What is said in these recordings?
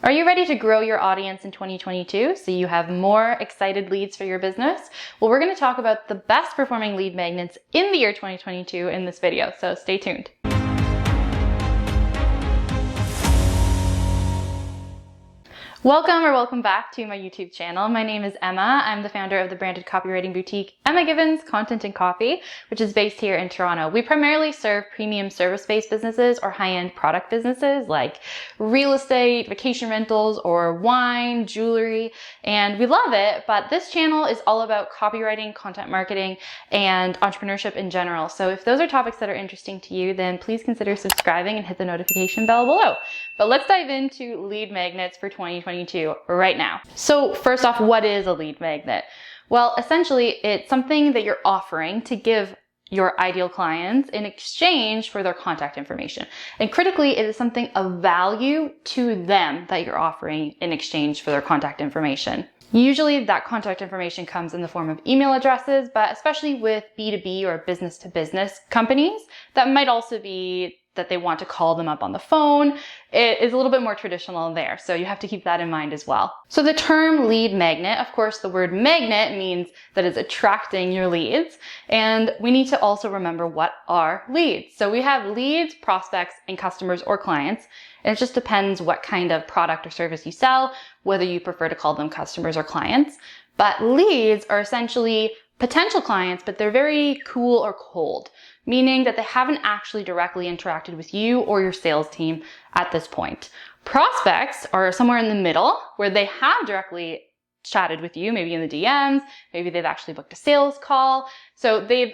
Are you ready to grow your audience in 2022 so you have more excited leads for your business? Well, we're going to talk about the best performing lead magnets in the year 2022 in this video, so stay tuned. Welcome back to my YouTube channel. My name is Emma. I'm the founder of the branded copywriting boutique Emma Gibbons Content and Coffee, which is based here in Toronto. We primarily serve premium service-based businesses or high-end product businesses like real estate, vacation rentals, or wine, jewelry, and we love it, but this channel is all about copywriting, content marketing, and entrepreneurship in general. So if those are topics that are interesting to you, then please consider subscribing and hit the notification bell below. But let's dive into lead magnets for 2022 right now. So first off, what is a lead magnet? Well, essentially, it's something that you're offering to give your ideal clients in exchange for their contact information. And critically, it is something of value to them that you're offering in exchange for their contact information. Usually that contact information comes in the form of email addresses, but especially with B2B or business to business companies, that might also be that they want to call them up on the phone. It is a little bit more traditional there, so you have to keep that in mind as well. So the term lead magnet, of course, the word magnet means that it's attracting your leads, and we need to also remember what are leads. So we have leads, prospects, and customers or clients, and it just depends what kind of product or service you sell, whether you prefer to call them customers or clients. But leads are essentially potential clients, but they're very cool or cold, meaning that they haven't actually directly interacted with you or your sales team at this point. Prospects are somewhere in the middle where they have directly chatted with you, maybe in the DMs, maybe they've actually booked a sales call. So they've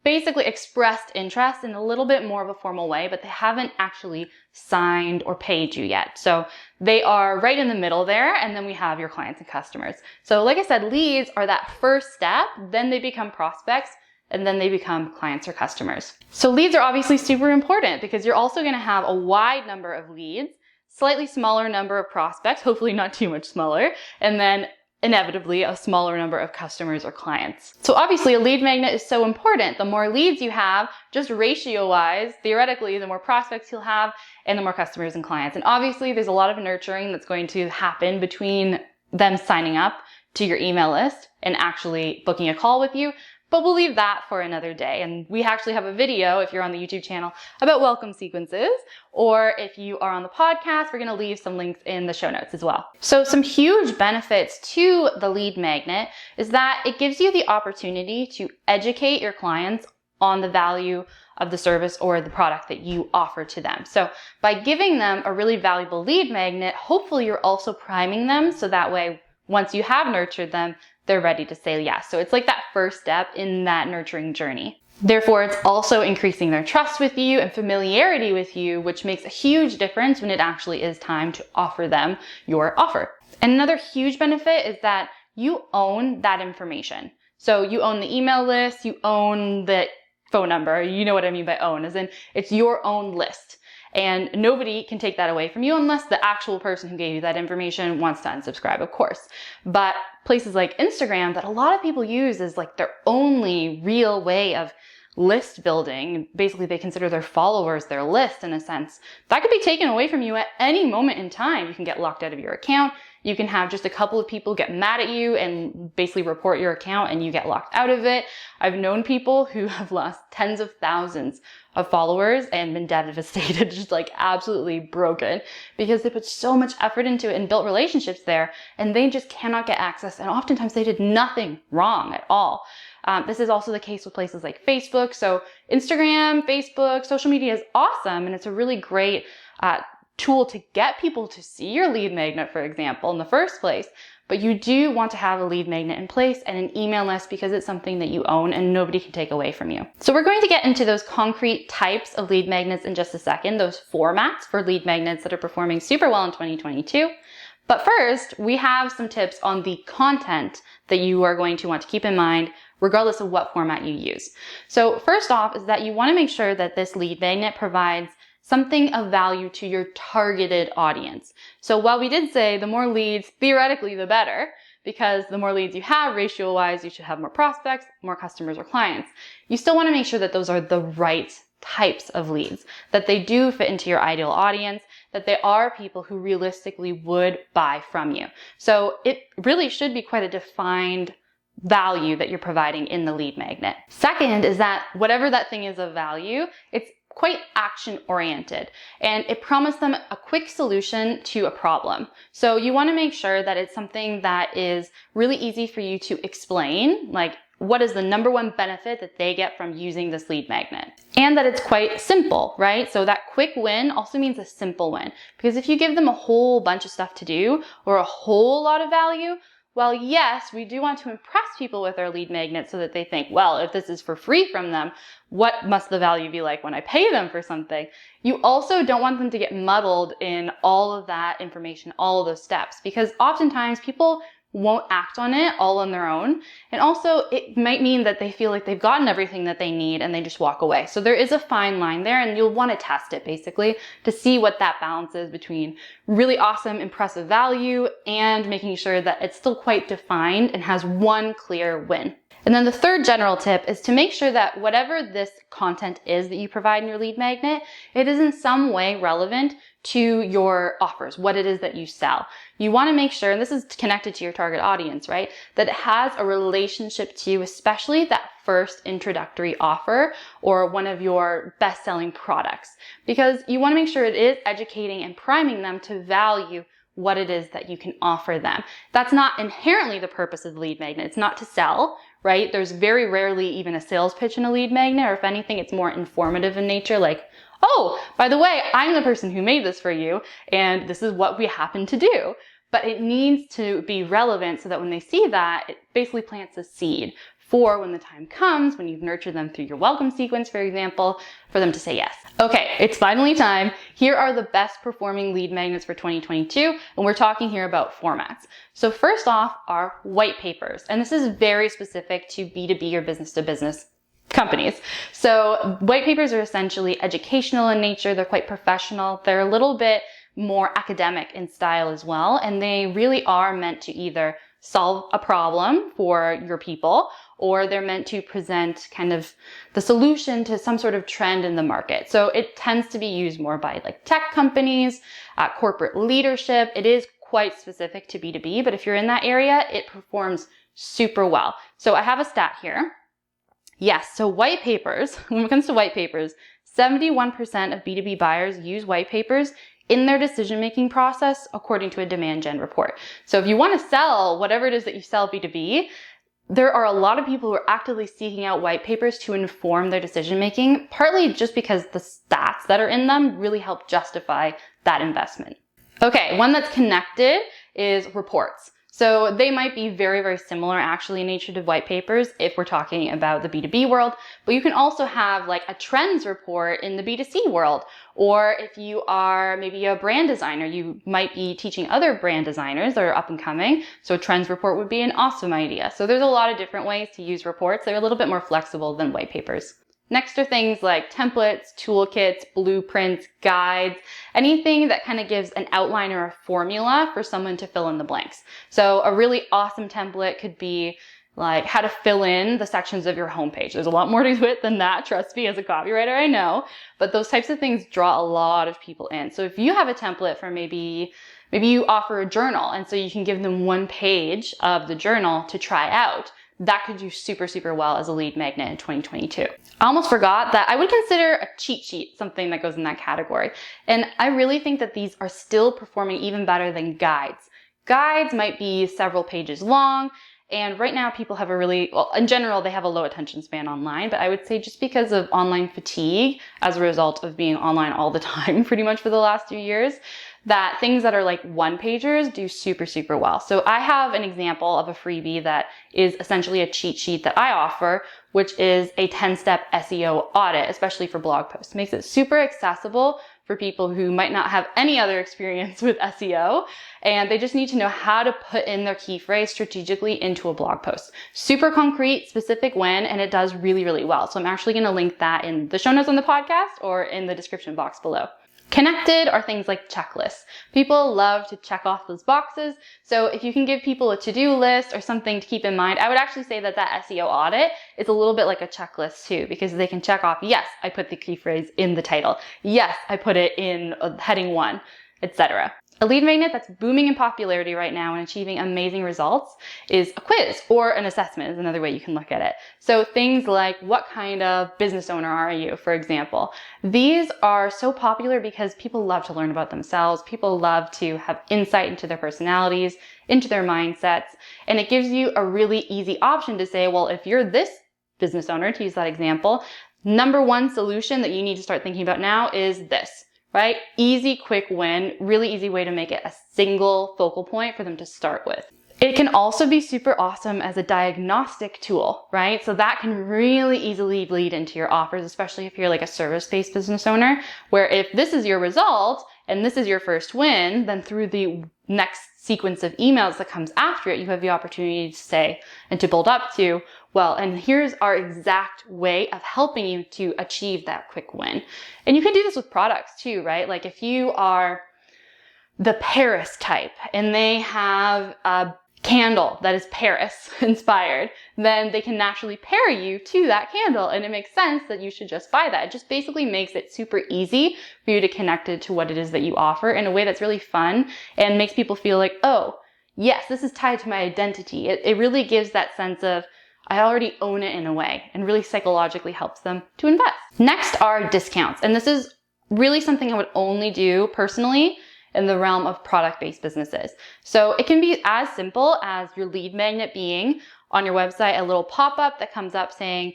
basically expressed interest in a little bit more of a formal way, but they haven't actually signed or paid you yet. So they are right in the middle there, and then we have your clients and customers. So like I said, leads are that first step, then they become prospects, and then they become clients or customers. So leads are obviously super important because you're also going to have a wide number of leads, slightly smaller number of prospects, hopefully not too much smaller, and then inevitably a smaller number of customers or clients. So obviously a lead magnet is so important. The more leads you have, just ratio-wise, theoretically, the more prospects you'll have and the more customers and clients. And obviously there's a lot of nurturing that's going to happen between them signing up to your email list and actually booking a call with you. But we'll leave that for another day. And we actually have a video, if you're on the YouTube channel, about welcome sequences. Or if you are on the podcast, we're going to leave some links in the show notes as well. So some huge benefits to the lead magnet is that it gives you the opportunity to educate your clients on the value of the service or the product that you offer to them. So by giving them a really valuable lead magnet, hopefully you're also priming them so that way, once you have nurtured them, they're ready to say yes. So it's like that first step in that nurturing journey. Therefore, it's also increasing their trust with you and familiarity with you, which makes a huge difference when it actually is time to offer them your offer. And another huge benefit is that you own that information. So you own the email list, you own the phone number. You know what I mean by own, as in it's your own list. And nobody can take that away from you unless the actual person who gave you that information wants to unsubscribe, of course. But places like Instagram that a lot of people use as like their only real way of list building, basically they consider their followers their list in a sense, that could be taken away from you at any moment in time. You can get locked out of your account. You can have just a couple of people get mad at you and basically report your account and you get locked out of it. I've known people who have lost tens of thousands of followers and been devastated, just like absolutely broken because they put so much effort into it and built relationships there and they just cannot get access. And oftentimes they did nothing wrong at all. This is also the case with places like Facebook. So Instagram, Facebook, social media is awesome. And it's a really great tool to get people to see your lead magnet, for example, in the first place. But you do want to have a lead magnet in place and an email list because it's something that you own and nobody can take away from you. So we're going to get into those concrete types of lead magnets in just a second, those formats for lead magnets that are performing super well in 2022. But first, we have some tips on the content that you are going to want to keep in mind regardless of what format you use. So first off is that you want to make sure that this lead magnet provides something of value to your targeted audience. So while we did say the more leads, theoretically, the better, because the more leads you have, ratio-wise, you should have more prospects, more customers or clients. You still want to make sure that those are the right types of leads, that they do fit into your ideal audience, that they are people who realistically would buy from you. So it really should be quite a defined value that you're providing in the lead magnet. Second is that whatever that thing is of value, it's quite action oriented, and it promised them a quick solution to a problem. So you want to make sure that it's something that is really easy for you to explain, like what is the number one benefit that they get from using this lead magnet, and that it's quite simple, right? So that quick win also means a simple win, because if you give them a whole bunch of stuff to do or a whole lot of value, well, yes, we do want to impress people with our lead magnet so that they think, well, if this is for free from them, what must the value be like when I pay them for something? You also don't want them to get muddled in all of that information, all of those steps, because oftentimes people won't act on it all on their own. And also it might mean that they feel like they've gotten everything that they need and they just walk away. So there is a fine line there, and you'll want to test it basically to see what that balance is between really awesome, impressive value and making sure that it's still quite defined and has one clear win. And then the third general tip is to make sure that whatever this content is that you provide in your lead magnet, it is in some way relevant to your offers, what it is that you sell. You want to make sure, and this is connected to your target audience, right, that it has a relationship to you, especially that first introductory offer or one of your best-selling products, because you want to make sure it is educating and priming them to value what it is that you can offer them. That's not inherently the purpose of the lead magnet. It's not to sell, right? There's very rarely even a sales pitch in a lead magnet, or if anything, it's more informative in nature, like, oh, by the way, I'm the person who made this for you, and this is what we happen to do. But it needs to be relevant so that when they see that, it basically plants a seed for when the time comes, when you've nurtured them through your welcome sequence, for example, for them to say yes. Okay, it's finally time. Here are the best performing lead magnets for 2022, and we're talking here about formats. So first off are white papers, and this is very specific to B2B or business to business companies. So white papers are essentially educational in nature. They're quite professional. They're a little bit more academic in style as well, and they really are meant to either solve a problem for your people, or they're meant to present kind of the solution to some sort of trend in the market. So it tends to be used more by like tech companies, corporate leadership. It is quite specific to B2B, but if you're in that area, it performs super well. So I have a stat here. Yes, so white papers, when it comes to white papers, 71% of B2B buyers use white papers in their decision-making process, according to a demand gen report. So if you want to sell whatever it is that you sell B2B, there are a lot of people who are actively seeking out white papers to inform their decision-making, partly just because the stats that are in them really help justify that investment. Okay, one that's connected is reports. So they might be very, very similar actually in nature to white papers if we're talking about the B2B world, but you can also have like a trends report in the B2C world. Or if you are maybe a brand designer, you might be teaching other brand designers that are up and coming. So a trends report would be an awesome idea. So there's a lot of different ways to use reports. They're a little bit more flexible than white papers. Next are things like templates, toolkits, blueprints, guides, anything that kind of gives an outline or a formula for someone to fill in the blanks. So a really awesome template could be like how to fill in the sections of your homepage. There's a lot more to it than that, trust me, as a copywriter, I know, but those types of things draw a lot of people in. So if you have a template for maybe you offer a journal, and so you can give them one page of the journal to try out, that could do super, super well as a lead magnet in 2022. I almost forgot that I would consider a cheat sheet something that goes in that category. And I really think that these are still performing even better than guides. Guides might be several pages long, and right now people have in general, they have a low attention span online, but I would say just because of online fatigue as a result of being online all the time pretty much for the last 2 years, that things that are like one-pagers do super, super well. So I have an example of a freebie that is essentially a cheat sheet that I offer, which is a 10-step SEO audit, especially for blog posts. It makes it super accessible for people who might not have any other experience with SEO, and they just need to know how to put in their key phrase strategically into a blog post. Super concrete, specific when, and it does really, really well. So I'm actually going to link that in the show notes on the podcast or in the description box below. Connected are things like checklists. People love to check off those boxes. So if you can give people a to-do list or something to keep in mind, I would actually say that that SEO audit is a little bit like a checklist too, because they can check off, yes, I put the key phrase in the title. Yes, I put it in heading 1, etc. A lead magnet that's booming in popularity right now and achieving amazing results is a quiz, or an assessment is another way you can look at it. So things like, what kind of business owner are you, for example? These are so popular because people love to learn about themselves. People love to have insight into their personalities, into their mindsets, and it gives you a really easy option to say, well, if you're this business owner, to use that example, number 1 solution that you need to start thinking about now is this. Right? Easy, quick win, really easy way to make it a single focal point for them to start with. It can also be super awesome as a diagnostic tool, right? So that can really easily bleed into your offers, especially if you're like a service-based business owner, where if this is your result and this is your first win, then through the next sequence of emails that comes after it, you have the opportunity to say and to build up to, well, and here's our exact way of helping you to achieve that quick win. And you can do this with products too, right? Like if you are the Paris type and they have a candle that is Paris inspired, then they can naturally pair you to that candle, and it makes sense that you should just buy that. It just basically makes it super easy for you to connect it to what it is that you offer in a way that's really fun and makes people feel like, oh, yes, this is tied to my identity. It really gives that sense of, I already own it in a way, and really psychologically helps them to invest. Next are discounts, and this is really something I would only do personally in the realm of product-based businesses. So it can be as simple as your lead magnet being on your website, a little pop-up that comes up saying,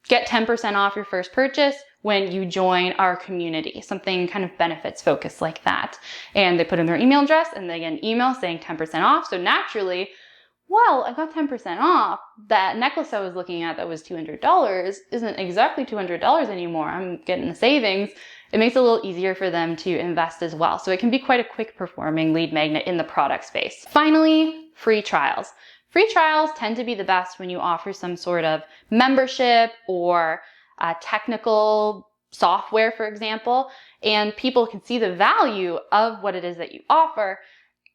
get 10% off your first purchase when you join our community, something kind of benefits focused like that. And they put in their email address and they get an email saying 10% off. So naturally, well, I got 10% off. That necklace I was looking at that was $200 isn't exactly $200 anymore. I'm getting the savings. It makes it a little easier for them to invest as well. So it can be quite a quick performing lead magnet in the product space. Finally, free trials. Free trials tend to be the best when you offer some sort of membership or technical software, for example, and people can see the value of what it is that you offer.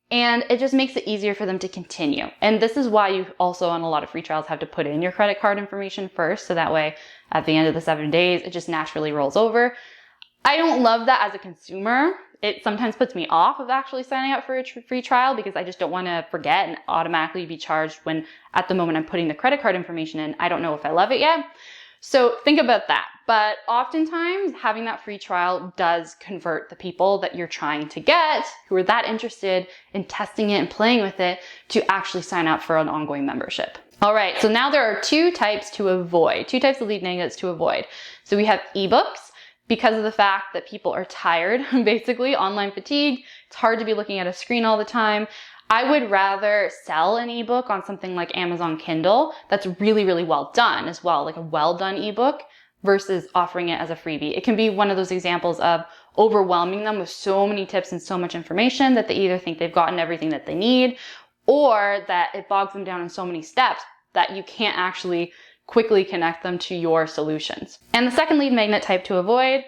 And it just makes it easier for them to continue. And this is why you also, on a lot of free trials, have to put in your credit card information first. So that way, at the end of the 7 days, it just naturally rolls over. I don't love that as a consumer. It sometimes puts me off of actually signing up for a free trial because I just don't want to forget and automatically be charged when at the moment I'm putting the credit card information in, I don't know if I love it yet. So think about that. But oftentimes having that free trial does convert the people that you're trying to get, who are that interested in testing it and playing with it, to actually sign up for an ongoing membership. All right, so now there are 2 types to avoid, 2 types of lead magnets to avoid. So we have ebooks, because of the fact that people are tired, basically, online fatigue. It's hard to be looking at a screen all the time. I would rather sell an ebook on something like Amazon Kindle that's really, really well done as well, like a well done ebook, versus offering it as a freebie. It can be one of those examples of overwhelming them with so many tips and so much information that they either think they've gotten everything that they need, or that it bogs them down in so many steps that you can't actually quickly connect them to your solutions. And the second lead magnet type to avoid,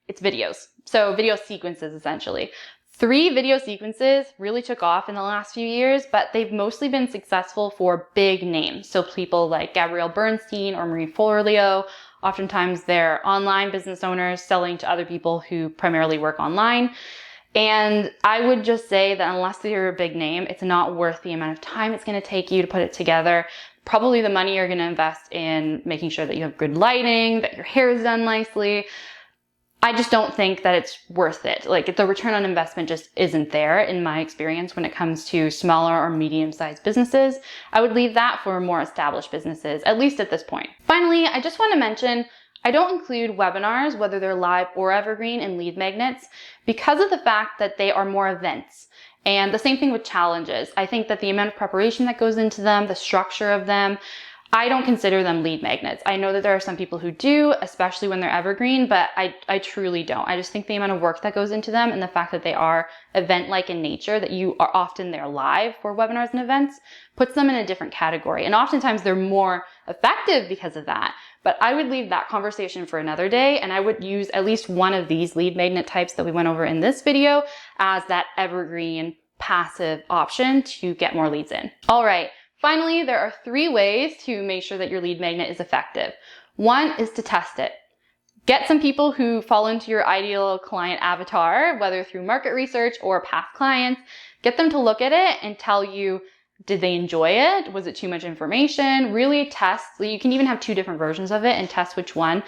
it's videos. So video sequences, essentially. 3 video sequences really took off in the last few years, but they've mostly been successful for big names. So people like Gabrielle Bernstein or Marie Forleo, oftentimes they're online business owners selling to other people who primarily work online. And I would just say that unless you're a big name, it's not worth the amount of time it's going to take you to put it together. Probably the money you're going to invest in making sure that you have good lighting, that your hair is done nicely. I just don't think that it's worth it. Like, the return on investment just isn't there in my experience when it comes to smaller or medium-sized businesses. I would leave that for more established businesses, at least at this point. Finally, I just want to mention, I don't include webinars, whether they're live or evergreen, in lead magnets because of the fact that they are more events. And the same thing with challenges. I think that the amount of preparation that goes into them, the structure of them, I don't consider them lead magnets. I know that there are some people who do, especially when they're evergreen, but I truly don't. I just think the amount of work that goes into them and the fact that they are event-like in nature, that you are often there live for webinars and events, puts them in a different category. And oftentimes they're more effective because of that. But I would leave that conversation for another day, and I would use at least one of these lead magnet types that we went over in this video as that evergreen passive option to get more leads in. All right, finally, there are 3 ways to make sure that your lead magnet is effective. One is to test it. Get some people who fall into your ideal client avatar, whether through market research or past clients. Get them to look at it and tell you, did they enjoy it? Was it too much information? Really test. You can even have 2 different versions of it and test which one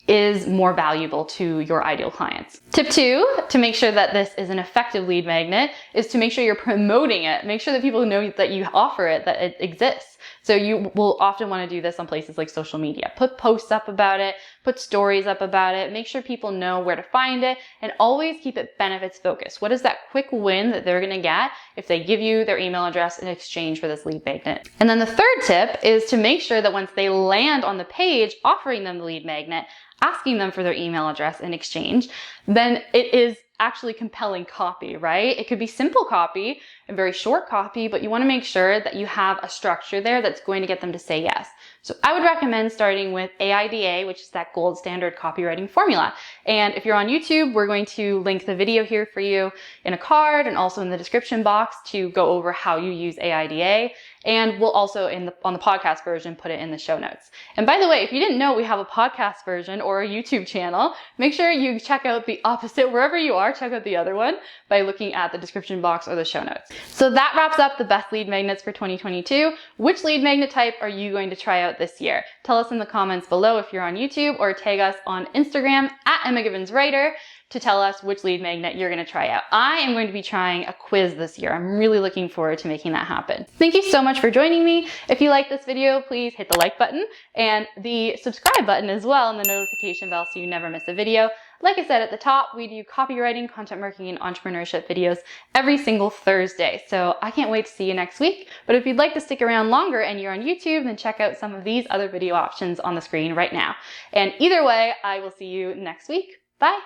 is more valuable to your ideal clients. Tip 2, to make sure that this is an effective lead magnet, is to make sure you're promoting it. Make sure that people know that you offer it, that it exists. So you will often want to do this on places like social media. Put posts up about it, put stories up about it, make sure people know where to find it, and always keep it benefits focused. What is that quick win that they're going to get if they give you their email address in exchange for this lead magnet? And then the third tip is to make sure that once they land on the page offering them the lead magnet, asking them for their email address in exchange, then it is actually compelling copy, right? It could be simple copy and very short copy, but you want to make sure that you have a structure there that's going to get them to say yes. So I would recommend starting with AIDA, which is that gold standard copywriting formula. And if you're on YouTube, we're going to link the video here for you in a card and also in the description box to go over how you use AIDA. And we'll also on the podcast version put it in the show notes. And by the way, if you didn't know we have a podcast version or a YouTube channel, make sure you check out the opposite wherever you are. Check out the other one by looking at the description box or the show notes. So that wraps up the best lead magnets for 2022. Which lead magnet type are you going to try out this year? Tell us in the comments below if you're on YouTube, or tag us on Instagram at EmmaGibbonsWriter to tell us which lead magnet you're going to try out. I am going to be trying a quiz this year. I'm really looking forward to making that happen. Thank you so much for joining me. If you like this video, please hit the like button and the subscribe button as well, and the notification bell so you never miss a video. Like I said at the top, we do copywriting, content marketing, and entrepreneurship videos every single Thursday. So I can't wait to see you next week. But if you'd like to stick around longer and you're on YouTube, then check out some of these other video options on the screen right now. And either way, I will see you next week. Bye.